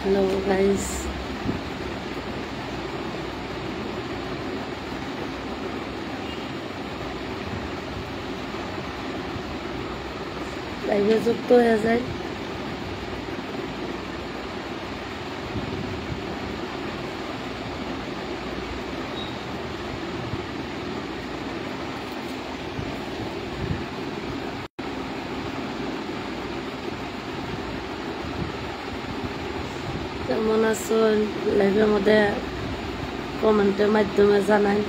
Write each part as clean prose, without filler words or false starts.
Hello guys. লাইভে যুক্ত হয়ে যায়। কেমন আছো লাইভের মধ্যে কমেন্টের মাধ্যমে জানাই।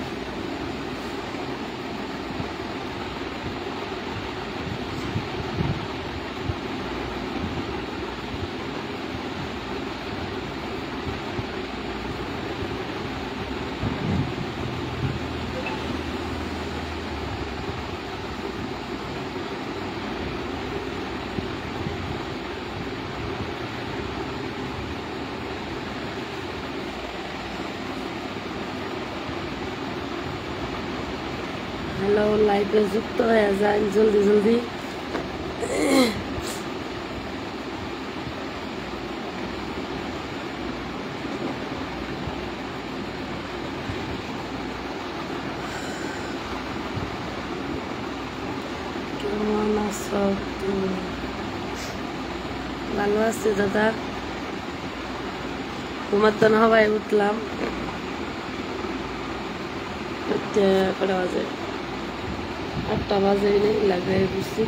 হ্যালো, লাইভে যুক্ত হয়ে যান জলদি জলদি। কেমন আছো তুমি? ভালো আছি দাদা। ঘুমার তো না হবাই উঠলাম। কটা বাজে? 8টা বাজে লাগাই বুঝছি।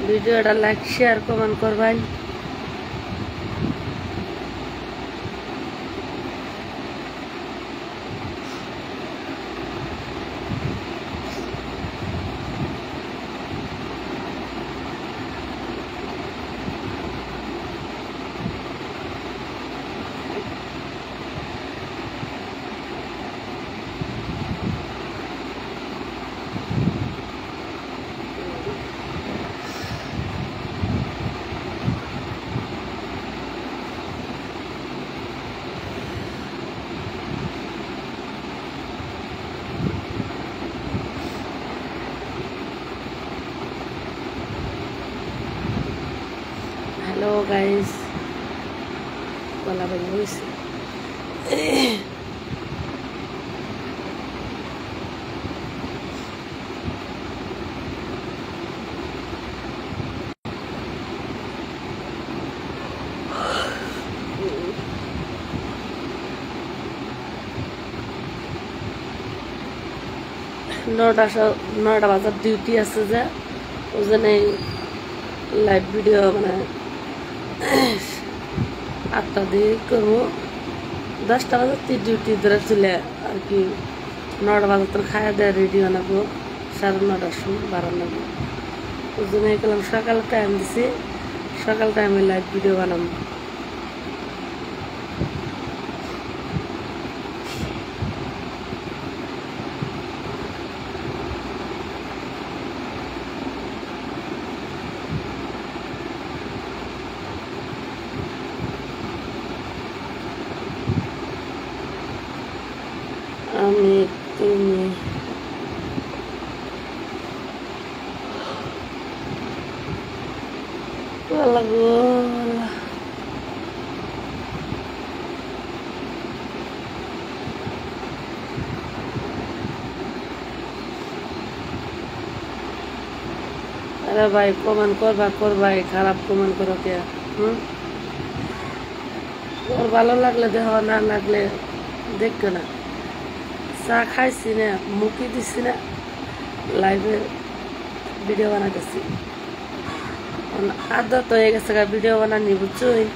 ভিডিওটা লাইক শেয়ার কমেন্ট করবেন। হ্যালো গাইস, গলা বের হয়েছে। নটা বাজার ডিউটি আছে যে ওই জন্য লাইভ ভিডিও মানে 8টা দিয়ে করবো। 10টা বাজার ডিউটি ধরে চলে আর কি। 9টা বাজার তো খাওয়া দেয় রেডি বানাবো। 9:30টার সময় বানাবো। ওই জন্য গেলাম সকাল টাইম দিছি, সকাল টাইমে লাইভ ভিডিও বানাবো। আমি তুমি লাগবো। আরে ভাই কমেন্ট করবাই, খারাপ কমেন্ট করো কে? ওর ভালো লাগলে দেহ, না লাগলে দেখবে না। চা খাইছি না, মুখি দিছি না, লাইভে ভিডিও বানাতেছি। আদত হয়ে গেছে ভিডিও বানানি, বুঝছই?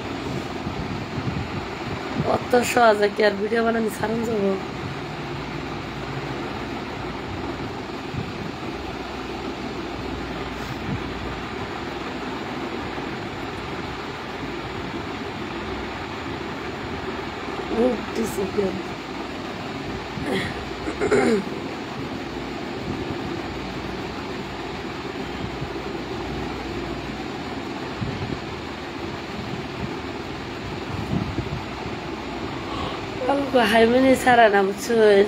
অত সহজে কি আর ভিডিও বানানি ছাড়ন যাবো? উঠতেছে কেন? হাইমিনি ছাড়া না বুঝছেন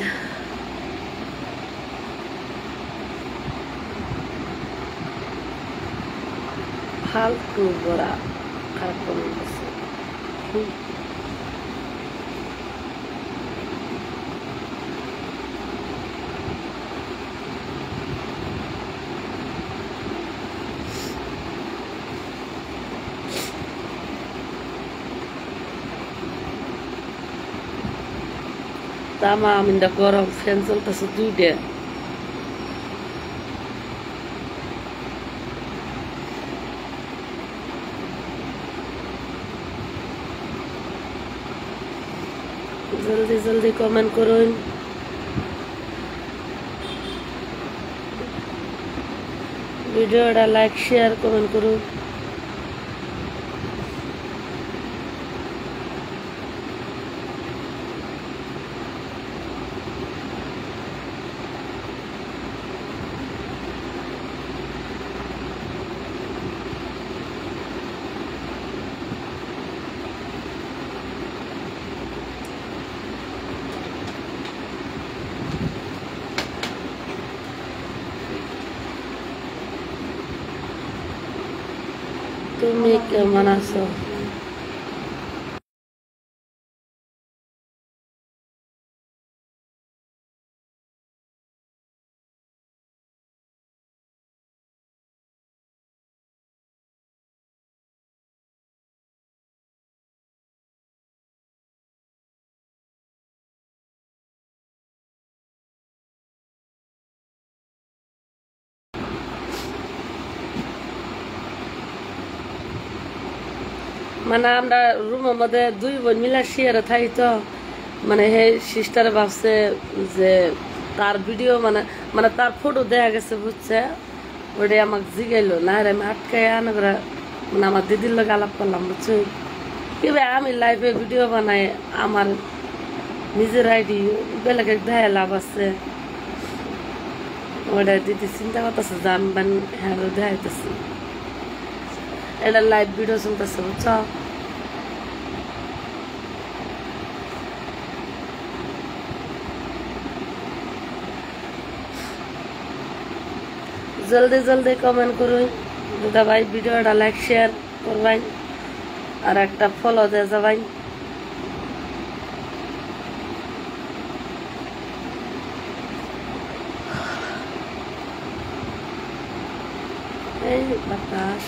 ফালতু বড়া খারাপ করে গেছে তামা আমিনটা গরম ফ্যান চলতেছে দুইটা জলদি জলদি কমেন্ট করুন ভিডিওটা লাইক শেয়ার কমেন্ট করুন তুমি কেমন আছো মানে আমরা রুমের মধ্যে দুই বোন মিলা শেয়ারে থাকি তো মানে হে সিস্টারে ভাবছে যে তার ভিডিও মানে মানে তার ফটো দেখা গেছে বুঝছে ওটাই আমাকে জিগাইলো না রে আমি আটকাই আনা করে মানে আমার দিদির লোক আলাপ করলাম বুঝছো কি ভাই আমি লাইভে ভিডিও বানাই আমার নিজের আইডি বেলাকে দেখা লাভ আছে ওটা দিদি চিন্তা করতেছে যে আমি হ্যাঁ দেখাইতেছি এটা লাইভ ভিডিও চলতেছে বুঝছো জলদি জলদি কমেন্ট করুন দাদা ভাই ভিডিওটা লাইক শেয়ার করবেন আর একটা ফলো দিয়ে যাবেন এই বাতাস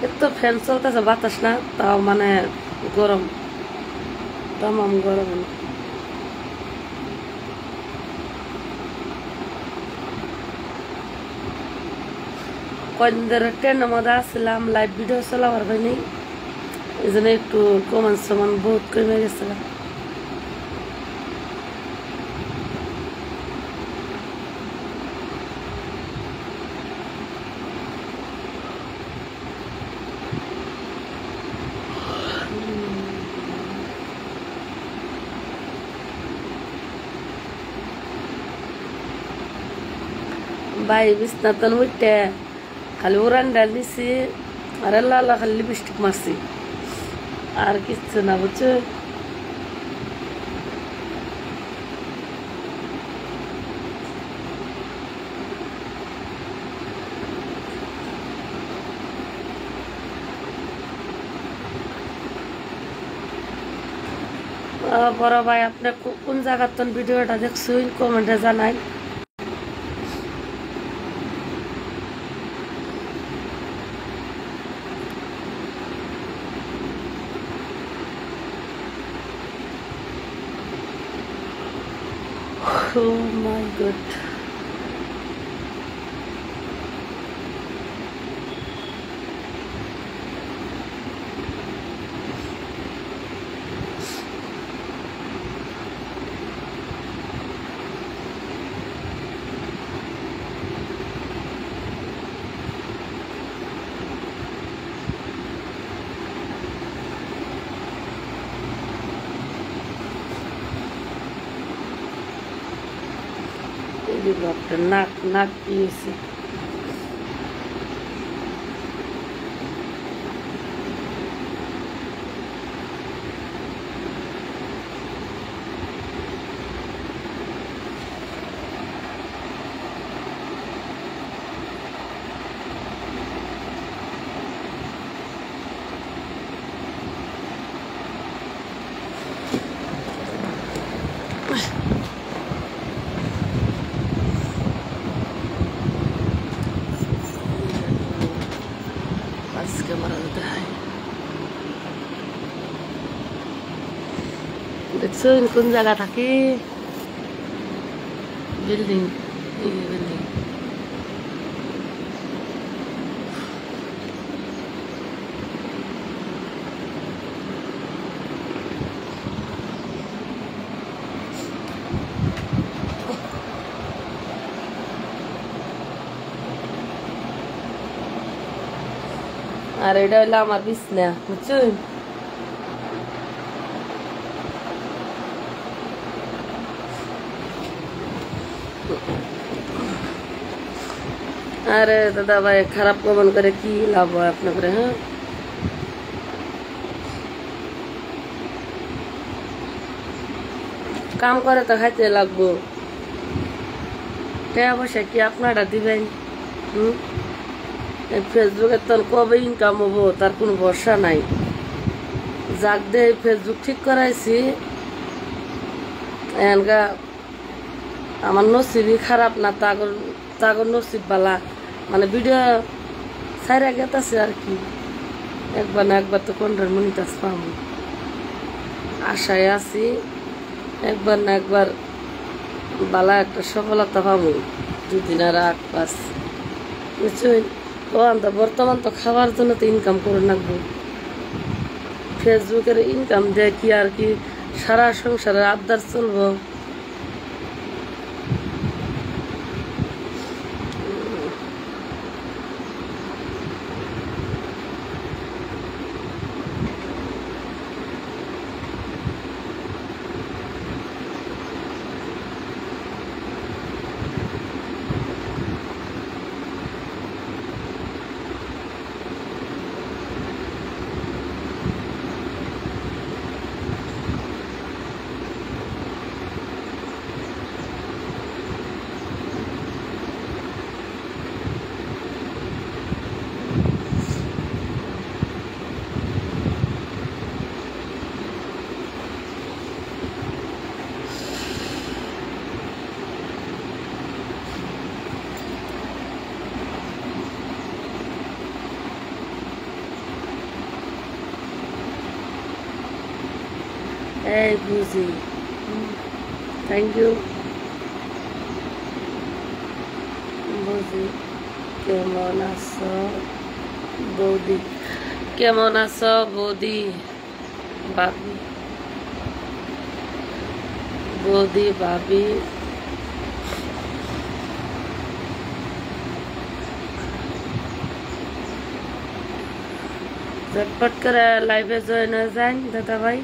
এত ফ্যান চলতেছে বাতাস না তাও মানে গরম তামাম গরম কয়দিন ধরে ট্রেনের মধ্যে আসছিলাম লাইভ ভিডিও চলাবার হয়নি এই জন্য একটু কমান সমান বহুত কমে গেছে ভাই বিছনাতন উঠতে খালি উড়ান ডাল দিছি আর লাল খালি লিপস্টিক মারছি আর কিচ্ছু না বুঝছো বড় ভাই আপনি কোন জায়গার ভিডিওটা দেখছেন কমেন্টে জানাই Oh my God. Doctor, not easy. দেখছো কোন জায়গা থাকে বিল্ডিং বিল্ডিং আর এটা হইলো আমার বিছনা বুঝছো আরে দাদা ভাই খারাপ কমন করে কি লাভ হয় আপনাদের হ্যাঁ কাম করে তো খাইতে লাগবো টাকা পয়সা কি আপনারা দিবেন ফেসবুকে তো কবে ইনকাম হবো তার কোনো ভরসা নাই যাক দিয়ে ফেসবুক ঠিক করাইছি এনকা আমার নসিবই খারাপ না তাগর নসিব বালা মানে ভিডিও সাইরা গেতাছে আর কি একবার না একবার তো 15 মিনিট পাবো আশায় আছি একবার না একবার বালা একটা সফলতা পাবো দুদিন আর 8-5 বুঝছেন বর্তমান তো খাওয়ার জন্য তো ইনকাম করে রাখবো ফেসবুকের ইনকাম দিয়ে কি আর কি সারা সংসারের আবদার চলবো এই বুঝি থ্যাংক ইউ বুঝি কেমন আছো বৌদি কেমন আছো বৌদি ভাবি বৌদি ভাবি झटपट করে লাইভে জয়েন হয়ে যান দাদা ভাই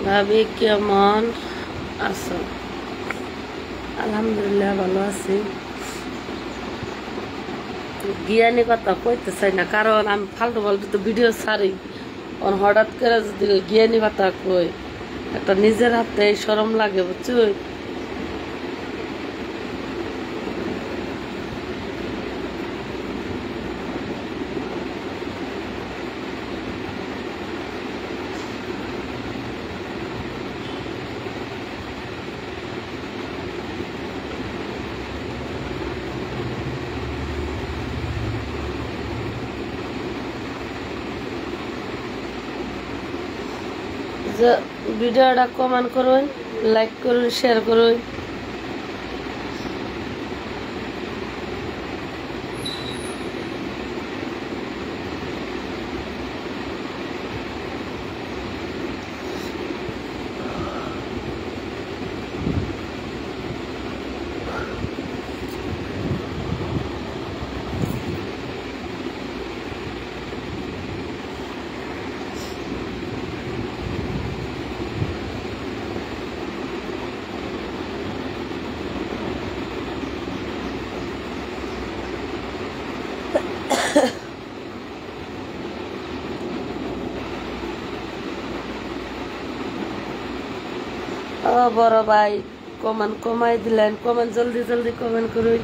ভাবি কেমন আছো আলহামদুলিল্লাহ ভালো আছি জ্ঞানী কথা কইতে চাই না কারণ আমি ফালতু ফালতু তো ভিডিও ছাড়ি হঠাৎ করে যদি জ্ঞানী কথা কই একটা নিজের হাতে শরম লাগে বুঝছো ভিডিওটা কমেন্ট করুন লাইক করুন শেয়ার করুন ও বড় ভাই কমেন্ট কমাই দিলেন, কমেন্ট জলদি জলদি কমেন্ট করুন।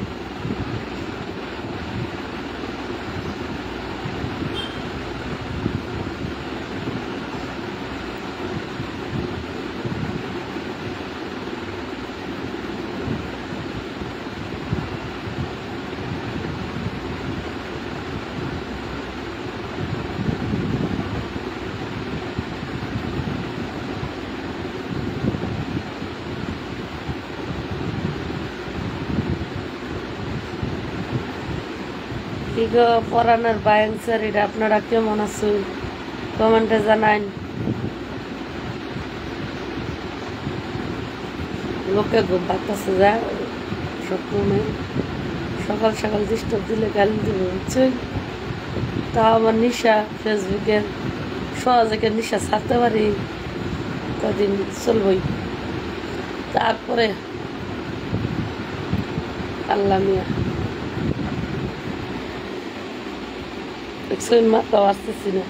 কি গো পরাণের বায়াংসার, এটা আপনারা কেমন আছেন কমেন্টে জানাইন। লোকে ঘুম পাচ্ছে যা স্বপ্ন নেই, সকাল সকাল ডিস্টার্ব দিলে গালি দেবে বুঝছেন। তাও আমার নিশা ফেসবুকের সহজে নিশা ছাড়তে পারি, কদিন চলবই। তারপরে আল্লাহ মিয়া দেখছেন মাথা আসতেছি না।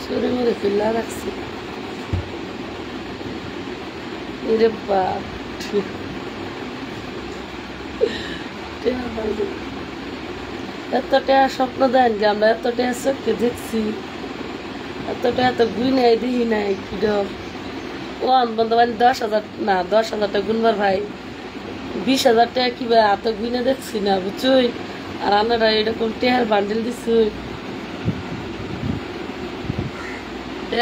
শরীর মধ্যে ফিল্লা রাখছি এরে বাপ। এত টাকা স্বপ্ন দেন কি আমরা, এত টাকা চোখে দেখছি, এত টাকা তো গুই নাই দেখি নাই। কি ওয়ান বলতে পারি 10,000 না, 10,000 টাকা গুনবার ভাই 20,000 টাকা কি ভাই এত গুইনে দেখছি না বুঝছই। আর আপনারা এরকম টেহার বান্ডেল দিচ্ছি,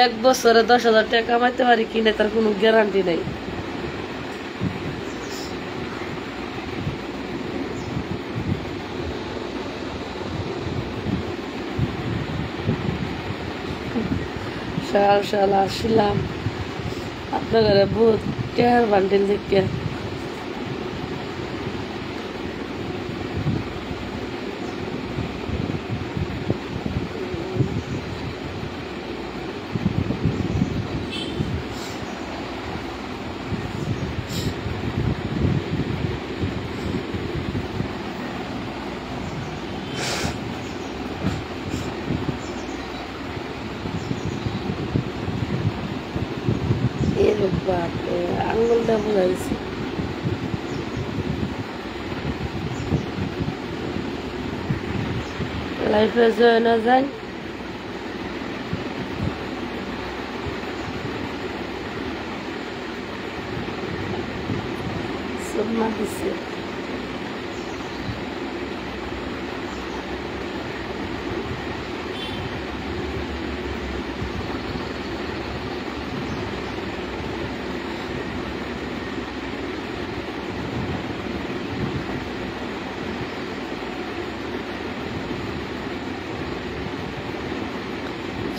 1 বছরে 10,000 টাকা কামাইতে পারি কিনে তার কোনো গ্যারান্টি নেই। সকাল সকাল আসলাম আপনার ঘরে বহুত টেহার বান্ডেল দেখে। আঙুলটা বোঝাইছি লাইফে জয় না যায়। সুম্মা দিছে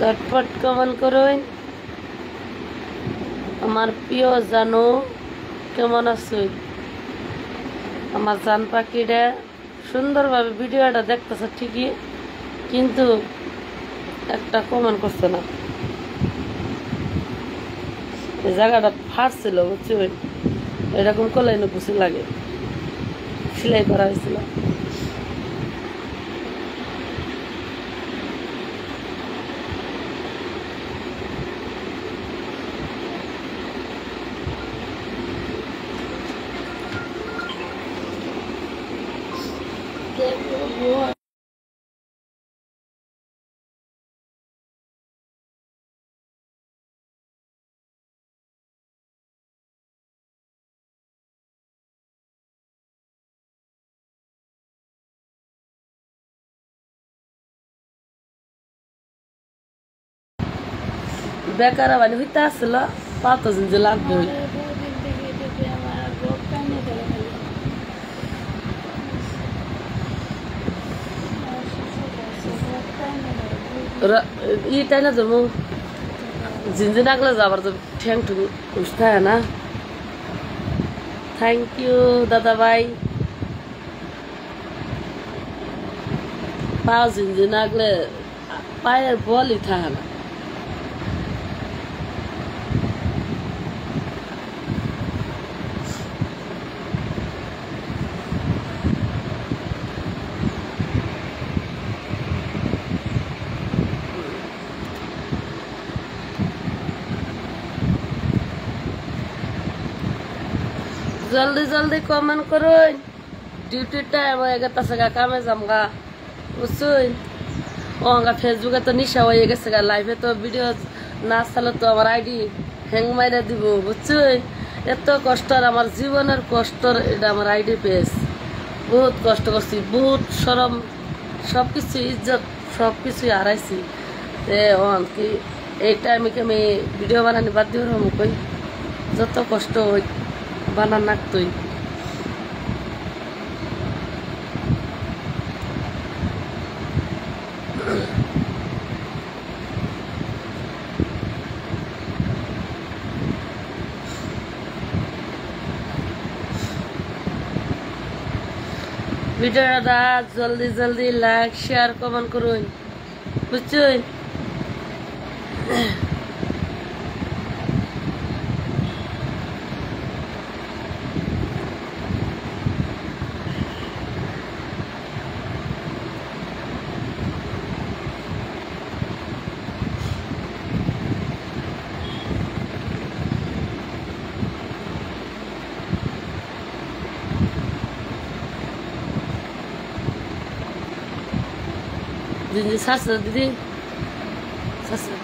চটপট কমেন্ট করুন। আমার প্রিয় জানো কেমন আছো, আমার জান পাখিটা সুন্দরভাবে ভিডিওটা দেখতেছে ঠিকই, কিন্তু একটা কমেন্ট করছে না। এই জায়গাটা ফাটছিল বুঝছেন, এরকম করলে না খুশি লাগে, সেলাই করা হয়েছিল। বেকার মানে হইতে আসছিল 5 দিন যে লাগবে। ইটাই না ধরবো জিনজিন আগলে যাবার তো ঠ্যাং ঠুং উঠতে হয় না। থ্যাংক ইউ দাদা ভাই। পাও জিনজিন আগলে পায়ের বলই থাকে না। জলদি জলদি কমেন্ট করুন, ডিউটির টাইম হয়ে গেছে গা, কামে যামগা বুঝছুন। ওঙ্গা ফেসবুকে তো নিশা হয়ে গেছে গা, লাইভে তো ভিডিও না চালে তো আমার আইডি হ্যাং মাইরা দিব বুঝছুন। এত কষ্টর আমার জীবনের কষ্টর এটা আমার আইডি পেজ, বহুত কষ্ট করছি, বহুত সরম, সব কিছু ইজ্জত সব কিছুই হারাইছি। কি এই টাইমে কি আমি ভিডিও বানানি বাদ দিব কই, যত কষ্ট হই বানান নাকতই। ভিডিওটা জলদি জলদি লাইক শেয়ার কমেন্ট করুন বুঝছেন। দিদি শাশুড়ি দিদি শাশুড়ি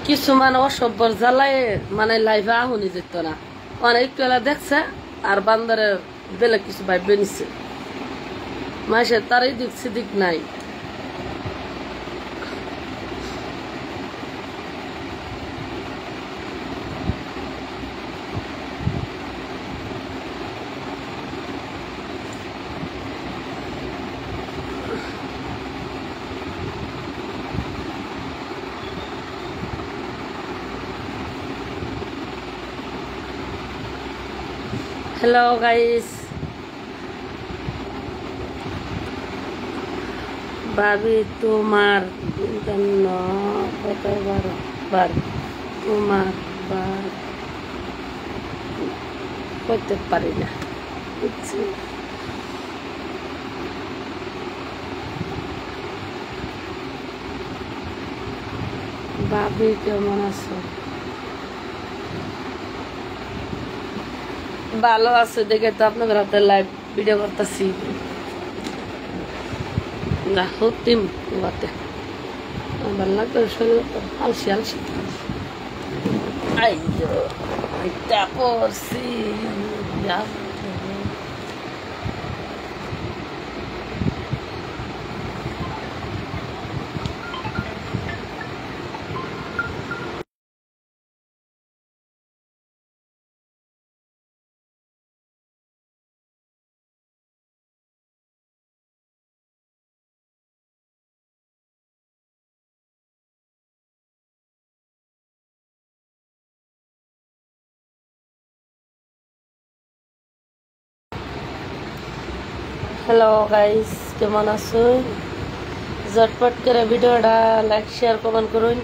কিছু মানে অসভ্যর জ্বালায় মানে লাইভে আহুনি যেত না, মানে একটু এলা দেখছে আর বান্দারের বেলে কিছু ভাইবে নিচ্ছে, মাসে তারই দিক সিদিক নাই। হ্যালো গাইস, ভাবি তোমার জন্য কতবার তোমার বার করতে পারি না বুঝছি। ভাবি কেমন আছো? ভালো আছে দেখে তো আপনাদের হাতে লাইভ ভিডিও করতেছি। না হতিম বাতে ভালো লাগবে, শরীর আলসি আলসি আইটা করছি। হ্যালো গাইস, কেমন আছো? ঝটপট করে ভিডিওটা লাইক শেয়ার কমেন্ট করুন।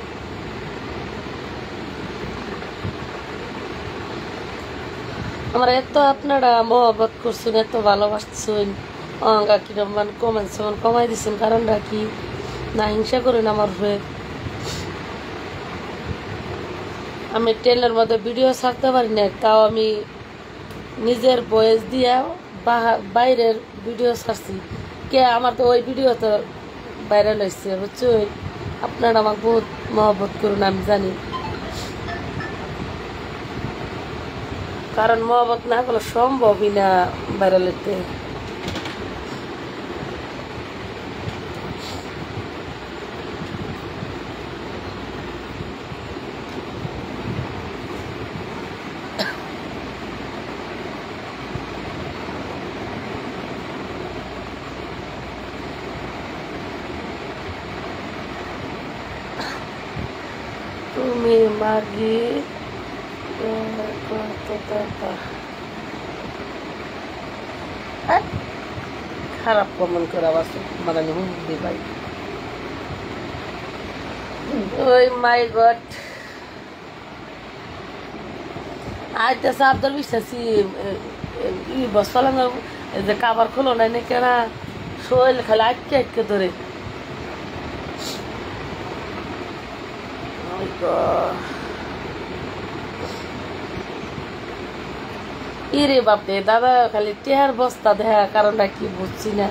আমার এত আপনারা মহব্বত করছেন, এত ভালোবাসছেন, অঙ্গা কিরম কমেন্টস কমাই দিচ্ছেন, কারণটা কি না হিংসা করেন আমার হয়ে। আমি ট্রেনের মধ্যে ভিডিও ছাড়তে পারি না, তাও আমি নিজের ভয়েস দিয়া বাইরের ভিডিও ছাড়ছি। কে আমার তো ওই ভিডিও তো ভাইরাল হয়েছে বুঝছো। আপনারা আমাকে বহুত মহব্বত করুন, আমি জানি, কারণ মহব্বত না করলে সম্ভবই না ভাইরাল হতে। তুমি মাগি কত টাকা খারাপ কমন করে আবার মানে হুমদি ভাই ওই মাই গড আইতেছে আব্দুল বিশ্বাসী বস পালানোর যে কাবার খোলো নাই না কেনা শৈল খালি আটকে আটকে ধরে ইরে বাপরে দাদা খালি টেহার বস্তা দেখা কারণটা কি বুঝছি না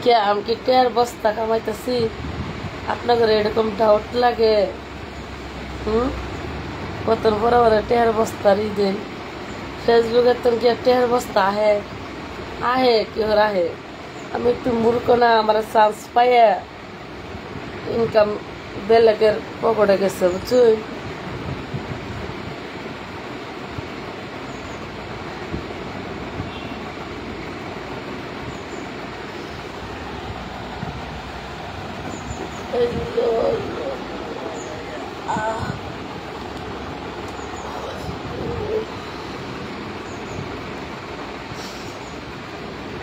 কে আমি কি টেহার বস্তা কামাইতেছি আপনাদের এরকম ডাউট লাগে কত বড় বড় টেহার বস্তা দিন ফেসবুকে তো কি টেহার বস্তা আহে কি হর আহে আমি একটু মূর্খ না আমার চান্স পাইয়া ইনকাম বেলেগের পকেটে গেছে বুঝছুই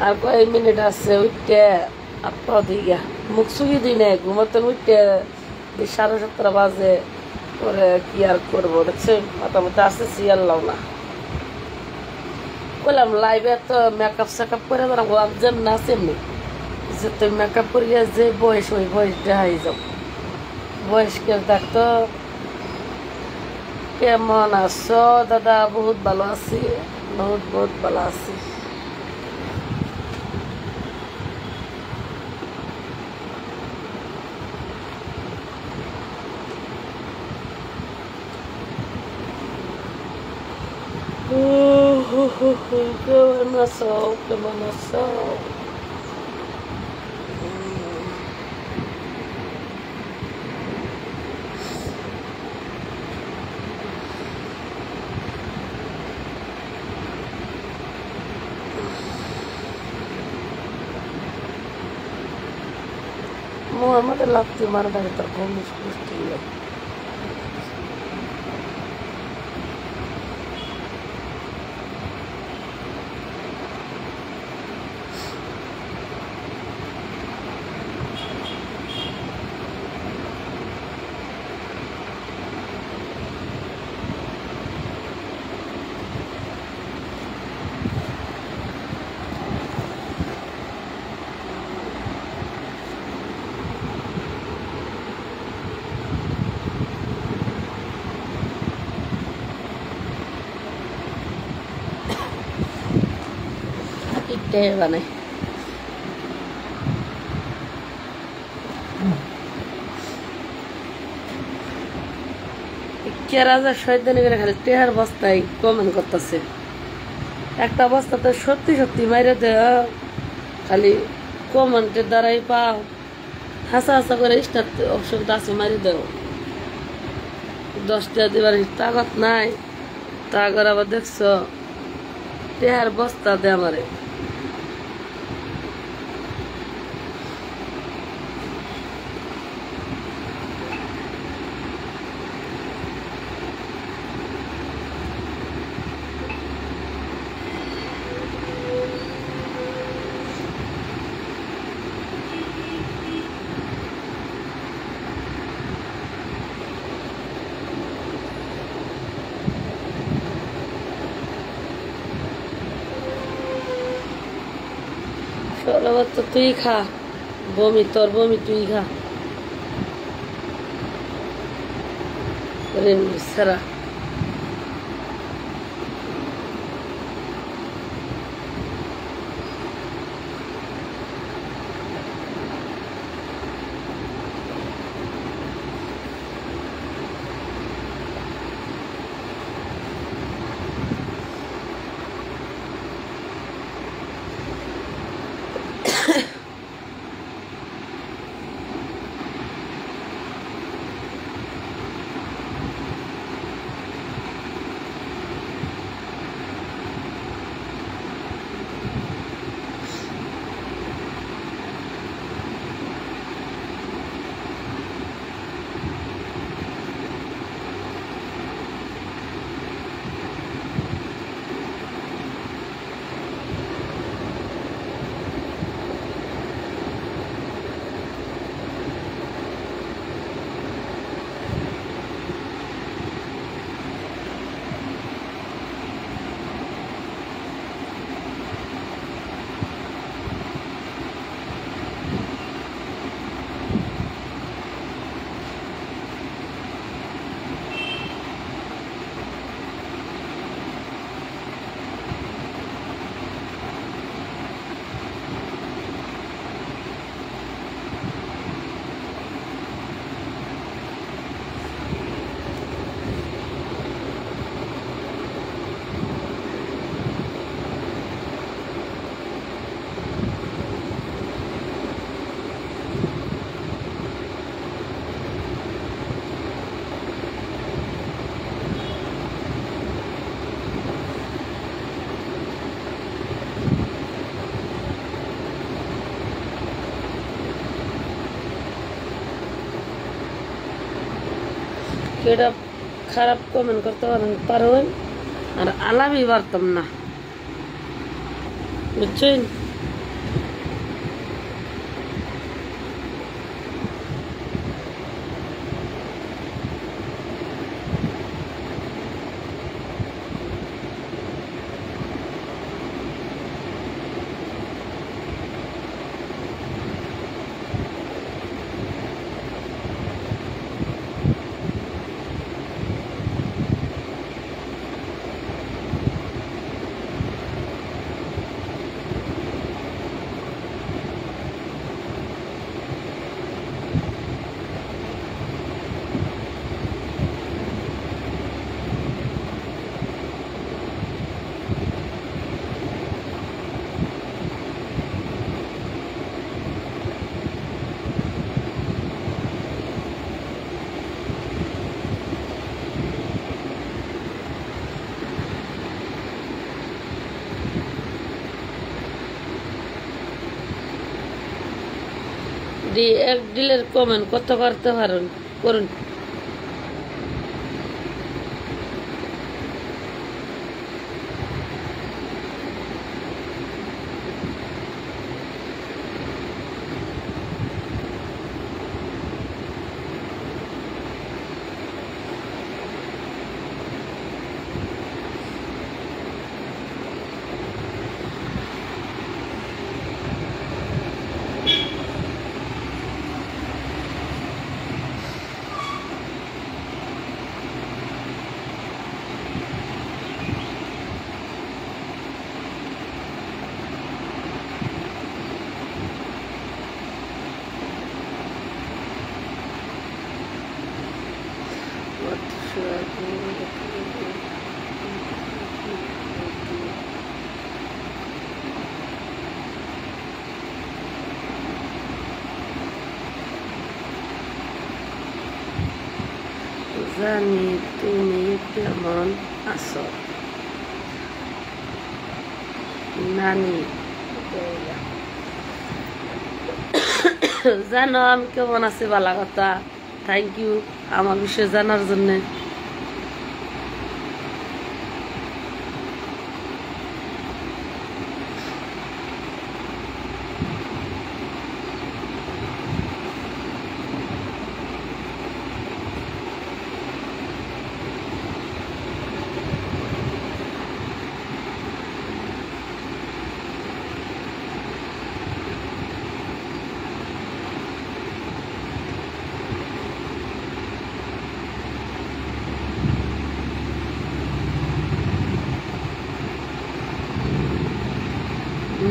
আর কয় মিনিট আছে উঠতে আপনার দিকে মুখ শুকিয়ে দিই না ঘুমাতেন উঠতে 7:30 বাজে পরে কি আর করবো দেখছেন মোটামুটি আসতেছি আল্লাহ না বললাম লাইভে তো মেকআপ সেকআপ করে বেড়াবো আমি যেমন না সেমনি যে তুমি মেকআপ করিয়া যে বয়স ওই বয়স দেখাই যাও বয়স্কের দেখতো কেমন আছো দাদা বহুত ভালো আছি বহুত বহুত ভালো আছি কেমন আছো কেমন আছো আমাদের লাগতে মারা থাকে তার ঘুমিস পুষ্টি মানে কেরাজা শয়তানি করে খালি টেহার বস্তায় কমেন্ট করতেছে একটা বস্তা তো সত্যি সত্যি মাইরে দেওয়া খালি কমেন্টের দ্বারাই পাও হাসা হাসা করে স্টার অপশনটা আছে মারি দেও 10 টাকা দিবার তাগত নাই তা করে আবার দেখছো টেহার বস্তা দে আমারে শরবত তো তুই খা বমি তোর বমি তুই খা সারা কেটা খারাপ কমেন্ট করতে পারেন আর আলামই পারতাম না, বুঝছেন? এক ডিলের কমেন্ট কত করতে পারেন করুন। জানি তুমি কেমন আছো নানি, জানো আমি কেমন আছি, ভালো কথা। থ্যাংক ইউ আমার বিষয়ে জানার জন্য।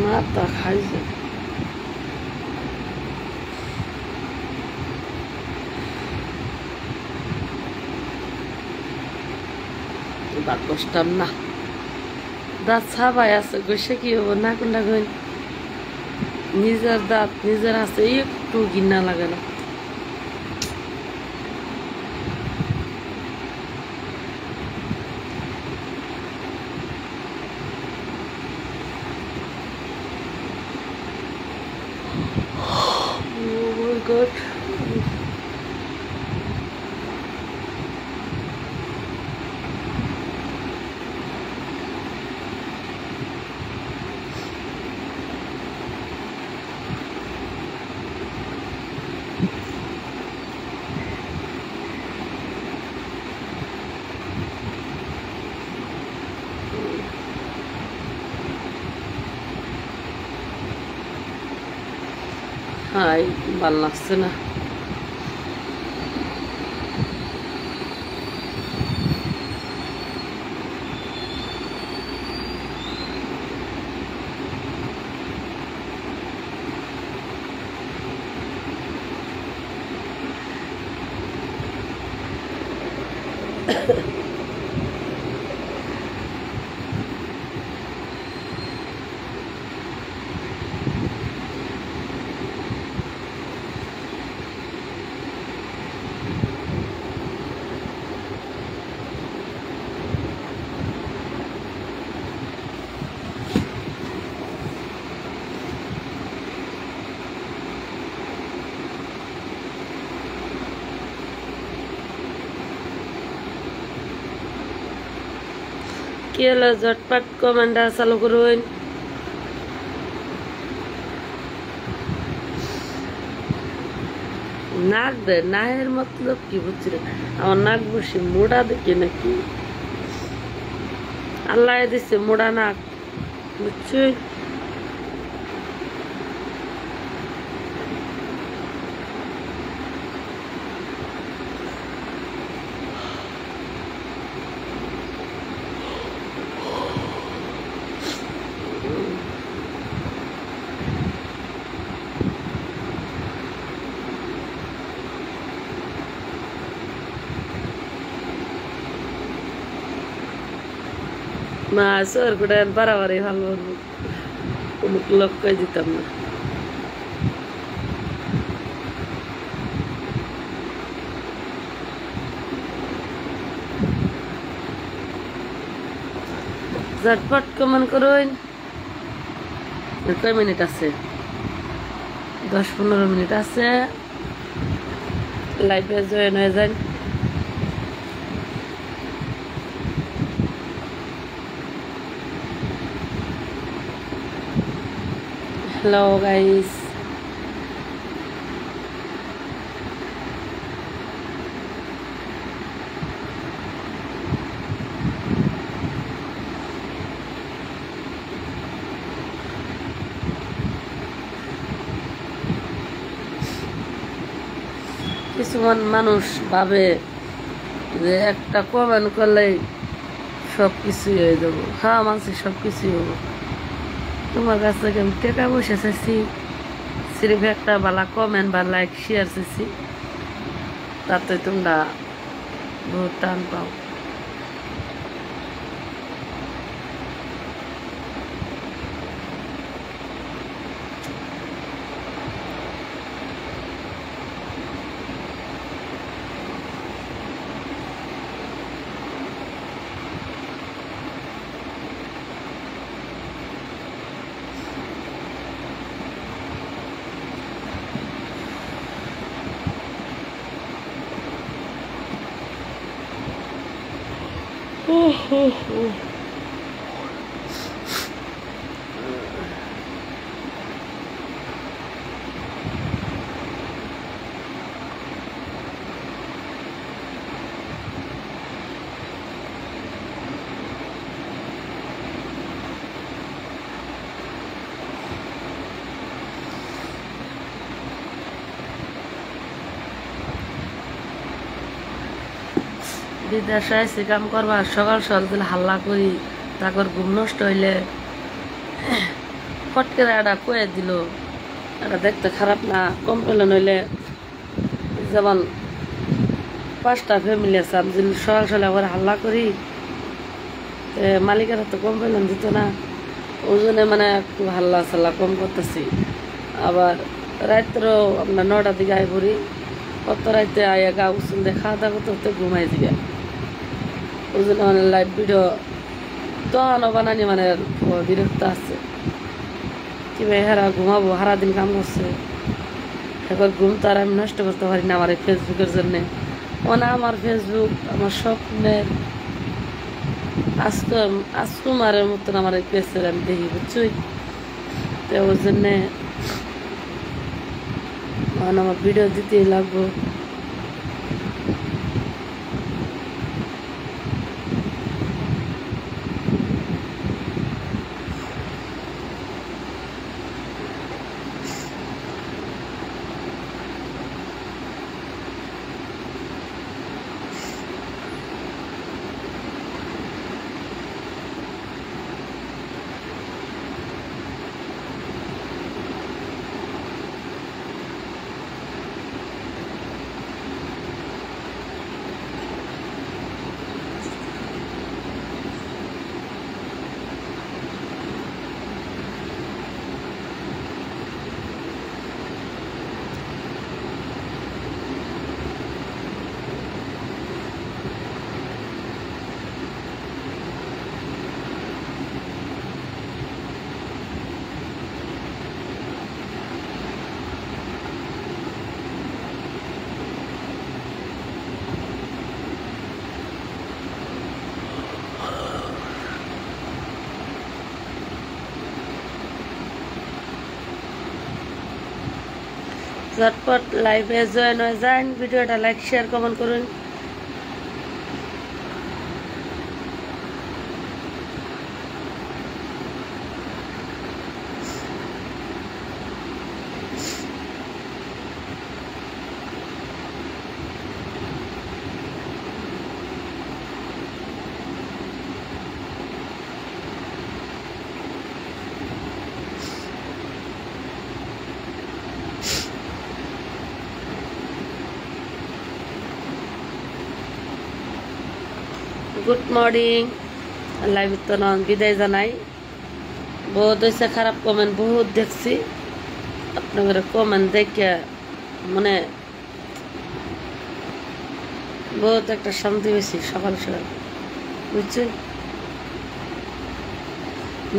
মাথা খাইছে দাঁত কষ্টাম না, দাঁত ছাবাই আছে, গোসে কি হবো না কোনটা গই নিজের দাঁত নিজের আছে, একটু ঘৃণা লাগে না। Good. হাই ভাল লাগছে না। কি হলো ঝটপট কমেন্টটা চালু করুন। নাক দে নাহের মতলব কি বুঝছি রে, আমার নাক বসে মোড়া দেখি নাকি, আল্লাহ দিচ্ছে মোড়া নাক বুঝছি। মা সর করে বাড়াবাড়ি ভালো কোনো লক্ষ্য দিতাম না। ঝটপট কমেন্ট করুন। কয় মিনিট আছে? 10-15 মিনিট আছে, লাইভে জয়েন হয়ে যান। হ্যালো গাইস, কিছুমান মানুষ ভাবে যে একটা কমেন্ট করলেই সব কিছুই হয়ে যাবো। হ্যাঁ মানছি সব কিছুই হবো। তোমার কাছ থেকে আমি টাকা পয়সা চাইছি, সিরিফ একটা ভালো কমেন্ট বা লাইক শেয়ার চাইছি, তাতে তোমরা বহুত টান পাও। বিদেশে আইসি কাম করবা, সকাল সকাল দিলে হাল্লা করি, তারপর ঘুম নষ্ট হইলে ফটকেরা এটা কয়ে দিল, এটা দেখতে খারাপ না। কমপ্লেন হইলে যেমন 5টা ফ্যামিলি আছে, আমি যদি সকাল সকাল আবার হাল্লা করি মালিকেরা তো কমপ্লেন দিত না, ওই জন্য মানে একটু হাল্লা চাল্লা কম করতেছি। আবার রাত্রেও আপনার 9টার দিকে আই পড়ি, কত রাইতে আয়া গা উসুল দিয়ে খাওয়া দাওয়া করতে করতে ঘুমাই দিকে। ওই জন্য মানে লাইভ ভিডিও তখনও বানানি মানে বিরক্ত আছে। কিভাবে হেরা ঘুমাবো, সারাদিন কাম করছে, একবার ঘুম তো আর আমি নষ্ট করতে পারি না আমার এই ফেসবুকের জন্যে। না আমার ফেসবুক আমার স্বপ্নের আজকুমারের মতন আমার এই পেজের আমি দেখি বুঝছই। তো ওই জন্যে আমার ভিডিও দিতেই লাগবো। ঝটপট লাইভে জয়েন হয়ে যান, ভিডিওটা লাইক শেয়ার কমেন্ট করুন। গুড মর্নিং, লাইভ তো নন বিদায় জানাই। বহুত হয়েছে খারাপ কমেন্ট, বহুত দেখছি আপনাদের কমেন্ট দেখে মানে বহুত একটা শান্তি হয়েছি সকাল সকাল, বুঝছেন।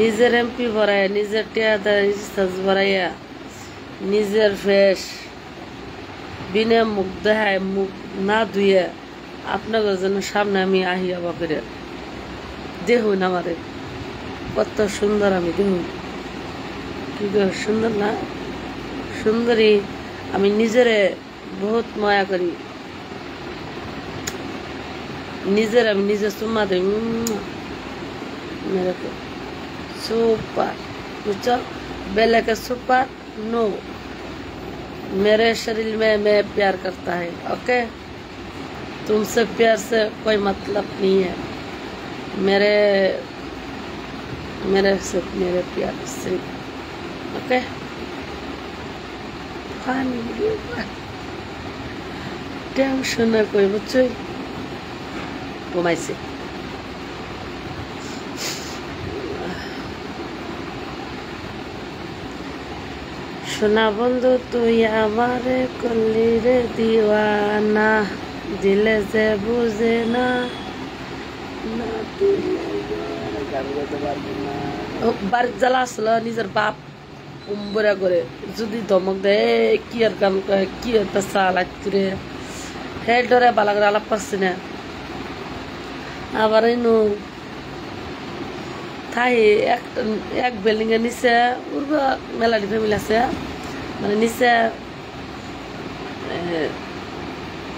নিজের এমপি ভরাইয়া, নিজের টিয়াদার রিচার্জ ভরাইয়া, নিজের ফেস বিনা মুখ দেখায়, মুখ না ধুয়ে আপনাদের জন্য সামনে আমি আহিয়া বাপের দেখুন আমারে কত সুন্দর, আমি দেখুন কি সুন্দর না সুন্দরী। আমি নিজেরে বহুত মায়া করি, নিজের আমি নিজে চুম্মা দিই मेरे को सुपर, पूछो बेले के सुपर नो, मेरे शरीर में मैं प्यार करता है। ओके, तुमसे प्यार से कोई मतलब नहीं है, मेरे से मेरे प्यार सिर्फ। ओके, टेंशन है कोई बच्चे घुमाइसे। সোনা বন্ধু তুই আমারে করলি রে দিওয়ানা, দিলে যে বুঝে না, বাড়ির জ্বালা আসলো নিজের বাপ উম্বরা করে যদি ধমক দেয় কি আর কাম করে, কি একটা চালাক করে হে ডরে বালা করে আলাপ পাচ্ছি না। আবার থাই এক বিল্ডিং এর নিচে উর্বা মেলাডি ফ্যামিলি আছে, মানে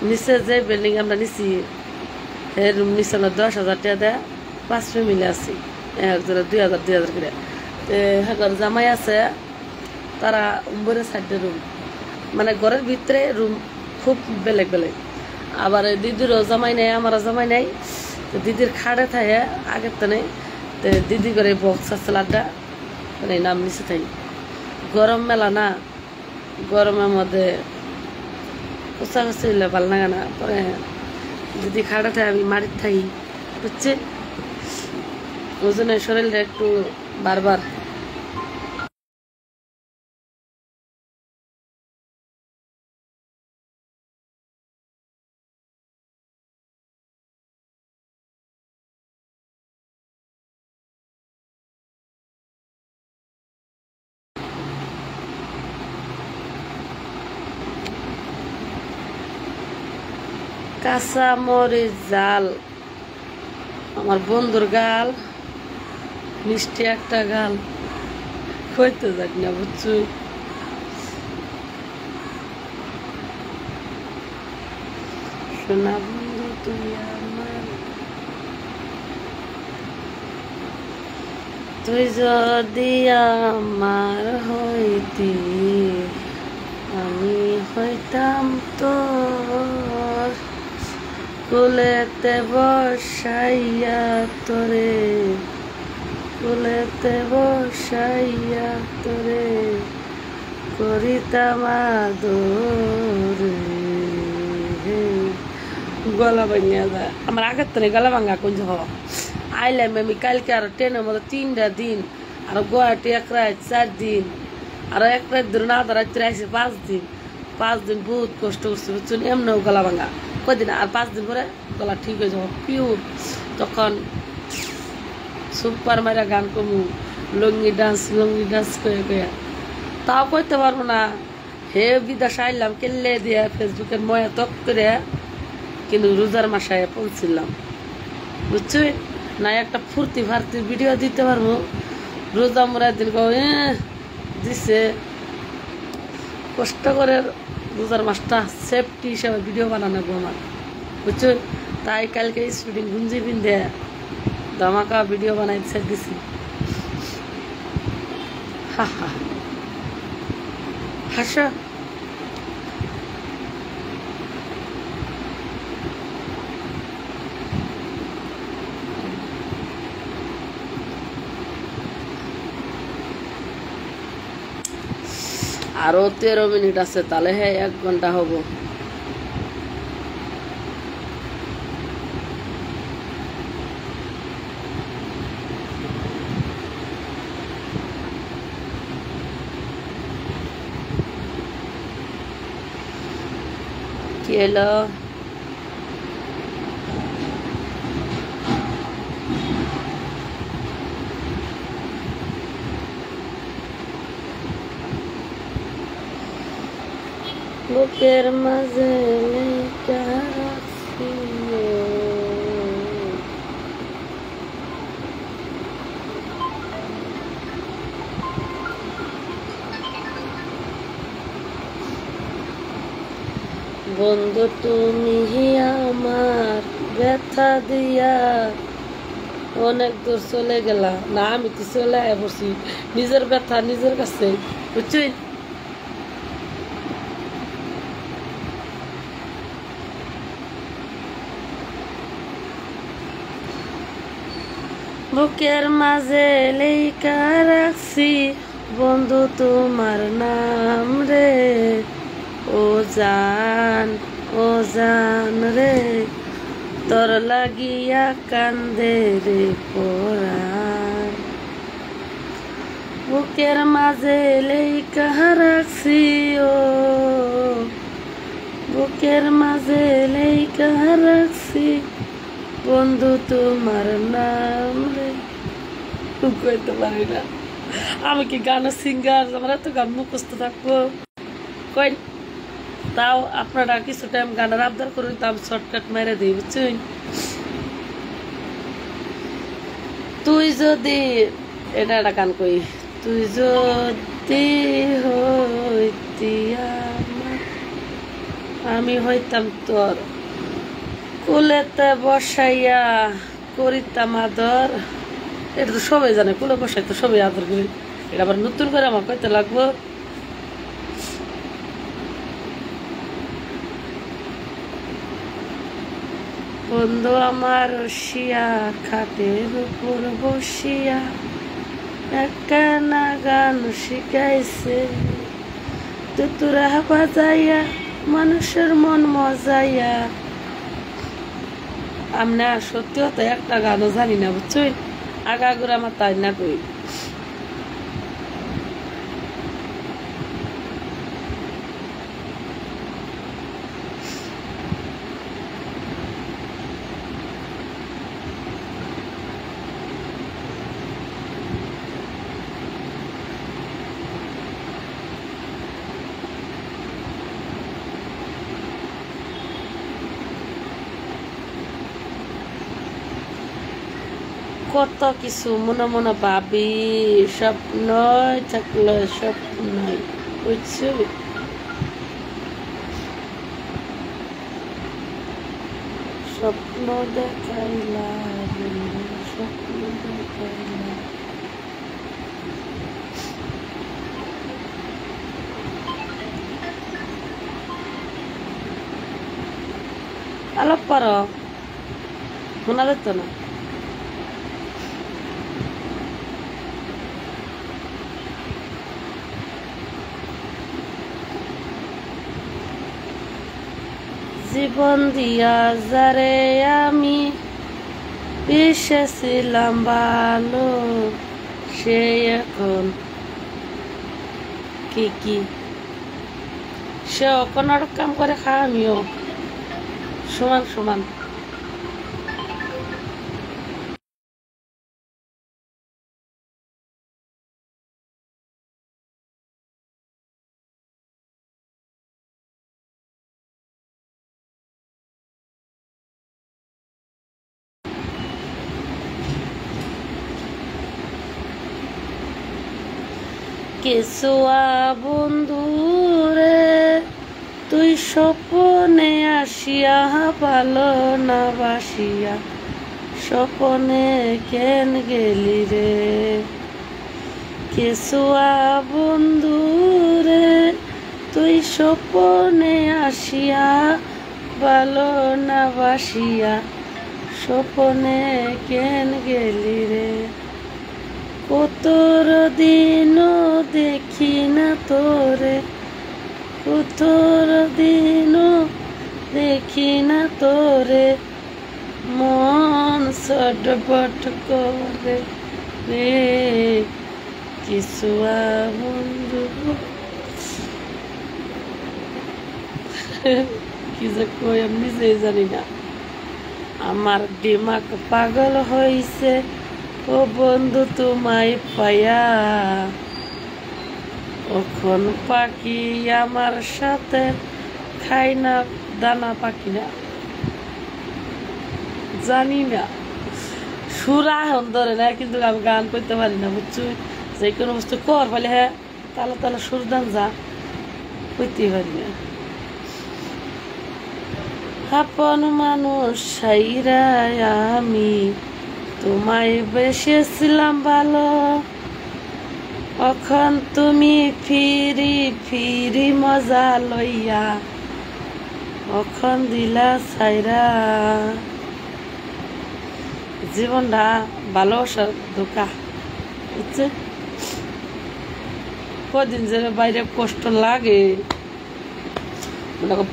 নিচে যে বিল্ডিং আমরা নিছি সেই রুম নিচে আমরা 10,000 টাকা দেয়, 5 ফ্যামিলি আছি, একজনের 2,000 করে। হ্যাঁ জামাই আছে, তারা উম্বরের সাইডে রুম, মানে ঘরের ভিতরে রুম খুব বেলেগ বেলেগ। আবার দিদিরও জামাই নেই, আমারও জামাই নেই, দিদির খাড়ে থাকে আগের তো নেই, তো দিদি করে বক্স আছে লাড্ডা, মানে নাম নিচে থাই। গরম মেলা না, গরমের মধ্যে কোচা কোচি হইলে ভাল লাগে না, পরে দিদি খাড়ে থাকে, আমি মাটির থাকি, বুঝছি। ওই জন্য শরীরটা একটু বারবার কাঁচা মরিচ জাল, আমার বন্ধুর গাল, মিষ্টি একটা গাল, কইতে যাক না, বুঝছো। সোনা বন্ধু তুই আমার, তুই যদি আমার হইতি, আমি হইতাম তোর, কুলেতে বসাইয়া তোরে, কুলেতে বসাইয়া তোরে করিতাম আদর। গলা ভাঙিয়া যায় আমার, আগের তো গলা ভাঙা কোন হওয়া আইলাম আমি কালকে, আর ট্রেনের মধ্যে 3টা দিন, আর গুয়াহাটি 1 রাত 4 দিন, আর 1 রাত ধরে না রাত্রে আইসে 5 দিন, 5 দিন বহুত কষ্ট করছি, বুঝছেন। এমনিও গলা ভাঙা কদিন, আর 5 দিন পরে গলা ঠিক হয়ে যাবো পিওর। তখন সুপার মারা গান কমু, লঙ্গি ডান্স করে কয়া, তাও করতে পারবো না। হে বিদেশ আইলাম কেলে দিয়া ফেসবুকের ময়া তক করে, কিন্তু রোজার মাসায় পৌঁছলাম, বুঝছো না। একটা ফুর্তি ফার্তির ভিডিও দিতে পারবো, রোজা মোরা দিন দিছে কষ্ট করে রোজার মাসটা সেফটি হিসাবে ভিডিও বানানো আমার, বুঝছো? তাই কালকে স্পিডিং গুঞ্জি পিন্ধে ধামাকা ভিডিও বানাই ছেড়ে দিছি। হা হা হাসা। আরো 13 মিনিট আছে, তাহলে হ্যাঁ 1 ঘন্টা হবো। কি এলো? বুকের মাঝে লেখা রাখছি বন্ধু, তুমি আমার ব্যথা দিয়া অনেক দূর চলে গেলা। না, আমি তো চলে বসি নিজের ব্যথা নিজের কাছে, বুঝছি? বুকের মাঝে লেখা রাখছি বন্ধু তোমার নাম রে, ও জান রে, তোর লাগিয়া কান্দে রে পরাণ। বুকের মাঝে লেখা রাখছি, ও বুকের মাঝে লেখা রাখছি বন্ধু তোমার নাম রে। কইতে পারি না, আমি কি গানের সিঙ্গার? আমার এত গান মুখস্থ থাকবো কই? তাও আপনারা কিছু টাইম গানের আবদার করুন, তো আমি শর্টকাট মেরে দিই, বুঝছেন? তুই যদি, এটা একটা গান কই, তুই যদি হইতি আমার, আমি হইতাম তোর কুলেতে বসাইয়া করিতাম আদর। এটা তো সবাই জানে, কুলে বসাই তো সবাই আদর করি। এটা আবার নতুন করে আমার কইতে লাগবো? বন্ধু আমার রসিয়া খাটের উপর বসিয়া একখানা গান শিখাইছে, তুতুরা বাজাইয়া মানুষের মন মজাইয়া। আমি না সত্যি হতো একটা গানও জানি না, বুঝছো? আগাগোড়া আমার তাই না কই। কত কিছু মনে মনে ভাবি, স্বপ্নই থাকলে স্বপ্নই, বুঝছো? স্বপ্ন দেখাইলা স্বপ্ন দেখাইলা। আলাপ পারো, শোনা যেত না? জীবন দিয়া যারে আমি বিশ্বাসিলাম ভালো, সে এখন কি সে কোনো কাম করে খাওয়া, আমিও সমান সমান। কেসুয়া বন্ধুরে তুই স্বপনে আসিয়া ভালো না বাসিয়া স্বপনে কেন গেলি রে কেসুয়া বন্ধুরে তুই স্বপনে আসিয়া ভালো না বাসিয়া স্বপনে কেন গেলি রে কতর দিনও দেখি না তোরে কতর দিনও দেখি না তোরে মন ছটফট করে রে কেসুয়া বন্ধু কি যে কই আমি নিজেই জানি না আমার দিমাগ পাগল হইছে ও বন্ধু তোমায় পায়া ওখন পাখি আমার সাথে খাই না দানা পাখি না জানি না সুরা এখন ধরে না কিন্তু আমি গান করতে পারি না বুঝছো যে কোনো বস্তু কর বলে হ্যাঁ তাহলে তাহলে সুর দান যা করতে পারি না আপন মানুষ সাইরা আমি তোমায় বেসেছিলাম ভালো এখন তুমি ফিরি ফিরি মজা লইয়া এখন দিলা সাইরা জীবনটা ভালোবাসার ধোকা বুঝছে কদিন যে বাইরে কষ্ট লাগে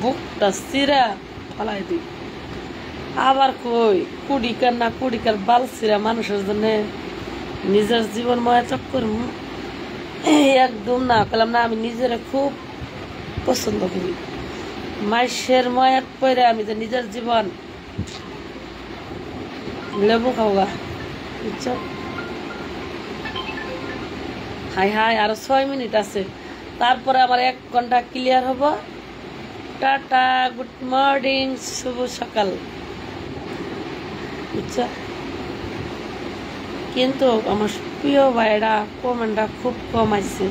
বুকটা চিরা ফালাই দিই আবার কই কুড়িকার না কুড়িকার বালছিরা মানুষের জন্য নিজের জীবন ময়া চক্কর একদম না পেলাম না আমি নিজের খুব পছন্দ করি মাইসের ময়াত পরে আমি যে নিজের জীবন লেবু খাওয়া বুঝছো হাই হাই আরো 6 মিনিট আছে তারপরে আমার 1 ঘন্টা ক্লিয়ার হব টাটা গুড মর্নিং শুভ সকাল বুঝছো কিন্তু আমার প্রিয় ভাইরা কমেন্টটা খুব কম আসছে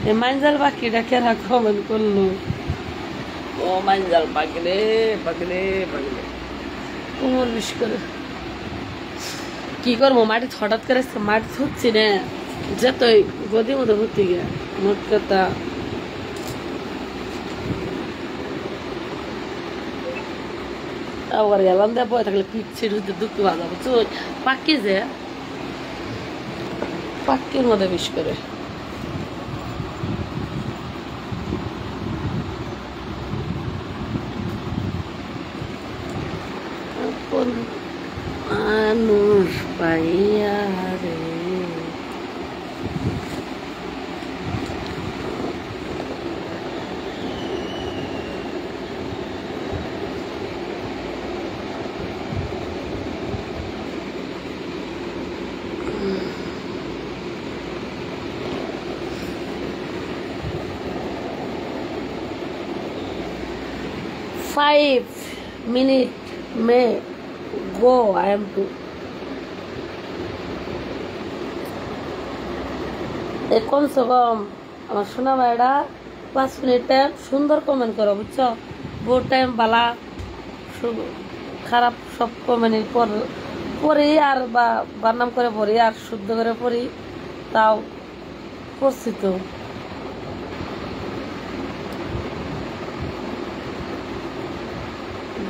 এই মাইঞ্জাল পাখিটা কেরা কমেন্ট করলো ও মাইঞ্জাল পাখি রে পাখি রে পাখি রে কোমর বিষ করে কি করবো মাটি হঠাৎ করে মাটি থুচ্ছি না যতই গদি মতো ভর্তি গিয়া মোট কথা আবার এলাম দেওয়া বয়ে থাকলে পিঠ ছিট হতে দুঃখ বাজাবো চোখ পাখি যে পাখির মধ্যে বিষ করে মানুষ পাইয়া রে Five minutes may go. I am to. এখন সবম আমার শোনা ভাইরা 5 মিনিট টাইম সুন্দর কমেন্ট করো বুঝছো বহুত টাইম বালা খারাপ সব কমেন্টের পর পড়ি আর বা বারনাম করে পড়ি আর শুদ্ধ করে পড়ি তাও পড়ছি তো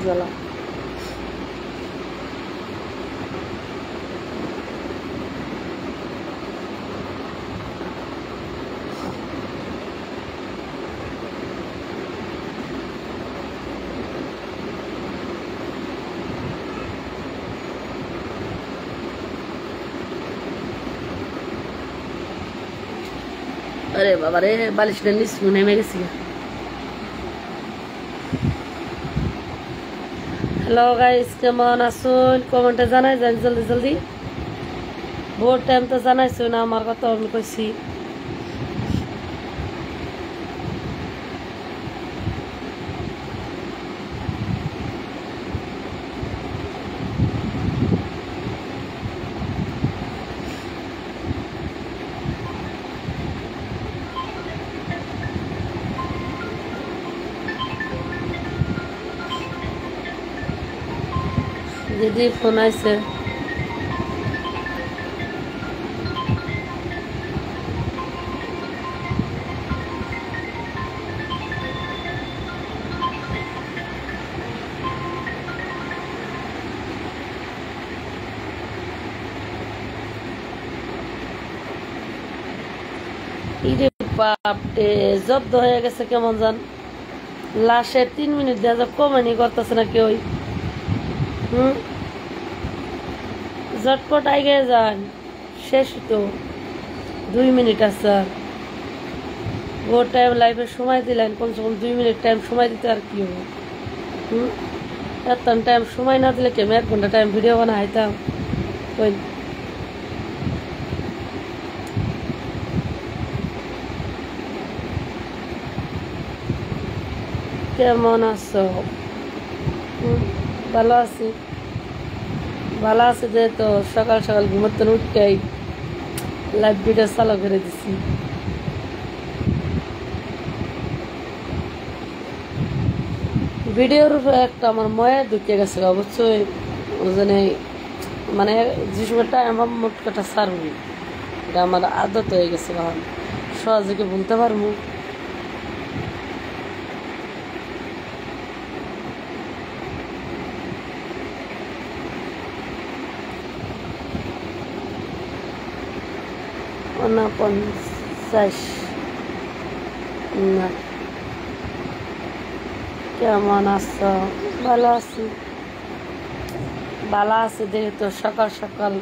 জ্বালা अरे बाबा रे बालिश निस नेमे गेছি হ্যালো গাইস কেমন আছেন কমেন্টে জানাই যান জলদি জলদি বহুত টাইম তো জানাইছো না আমার কথা আমি কইছি দিদি ফোন আইছে। ইরে বাপরে জব্দ হয়ে গেছে কেমন জান, লাশে 3 মিনিট দেওয়া যা কমেনি করতেছে না কেউ। ঝটপট আগে যান, শেষ তো 2 মিনিট আছে। ও টাইম লাইফে সময় দিলেন, কমসে কম 2 মিনিট টাইম সময় দিতে আর কি হবে। এত টাইম সময় না দিলে কেমন 1 ঘন্টা টাইম ভিডিও বানা হাইতাম কই। কেমন আছো? ভালো আছি, ভালো আছে। যে তো সকাল সকাল ঘুমাতে উঠতেই লাইভ ভিডিও চালু করে দিছি। ভিডিওর উপরে একটা আমার ময়া ঢুকে গেছে অবশ্যই, ওজনে মানে যে সময়টা আমার মোট কাটা সারবি, এটা আমার আদত হয়ে গেছে, সহজে কি বলতে পারবো। না 50 না। কেমন আছো? ভালো আছি, ভালো আছে। দেখি তো সকাল সকাল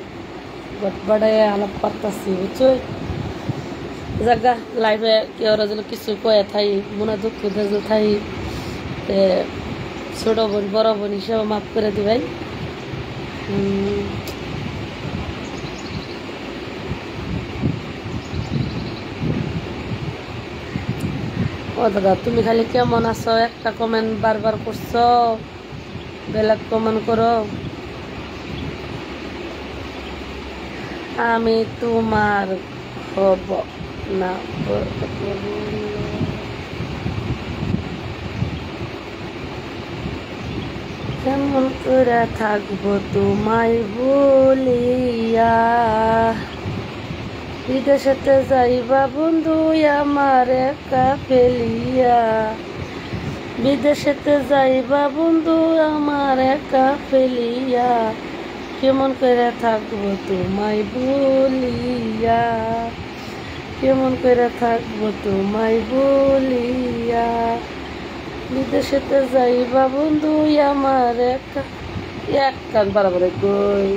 গটবাড়ায় আলাপ করতেছি, বুঝছো। জায়গা লাইফে কেউ যেন কিছু কয়ে থাই, মনে দুঃখ দেখে থাই, ছোট বোন বড় বোন হিসেবে মাফ করে দিবেন। ও দাদা, তুমি খালি কেমন আছো একটা কমেন্ট বারবার করছো, বেলা কমেন্ট করো। আমি তোমার হব না, কেমন করে থাকবো তোমায় বলিয়া, বিদেশেতে যাইবা বন্ধু আমার একা ফেলিয়া, বিদেশেতে যাইবা বন্ধু আমার একা ফেলিয়া, কেমন করে থাকবো তোমায় বলিয়া, কেমন করে থাকবো তোমায় বলিয়া, বিদেশেতে যাইবা বন্ধু আমার একা। এক কান বরাবর কই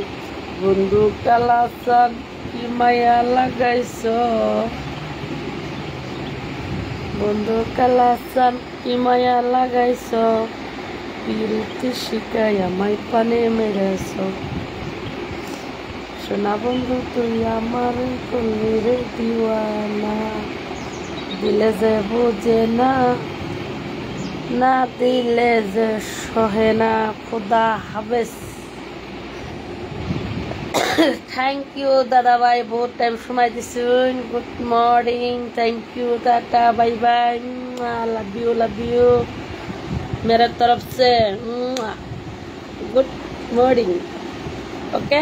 বন্ধু কালাচান কি মায়া লাগাইছ, বন্ধু কালাচান কি মায়া লাগাইছ, পিরিতি শিকাই আমায় পানে মেরেছ, সোনা বন্ধু তুই আমার কলির দিওয়ানা, দিলে যে বুঝে না, না দিলে যে সহে না। খুদা হাফেজ। থ্যাংক ইউ দাদা ভাই, বহুত টাইম সময় দিছুন। Good morning, thank you, tata, bye bye, love you मेरे तरफ से, गुड मॉर्निंग, ओके।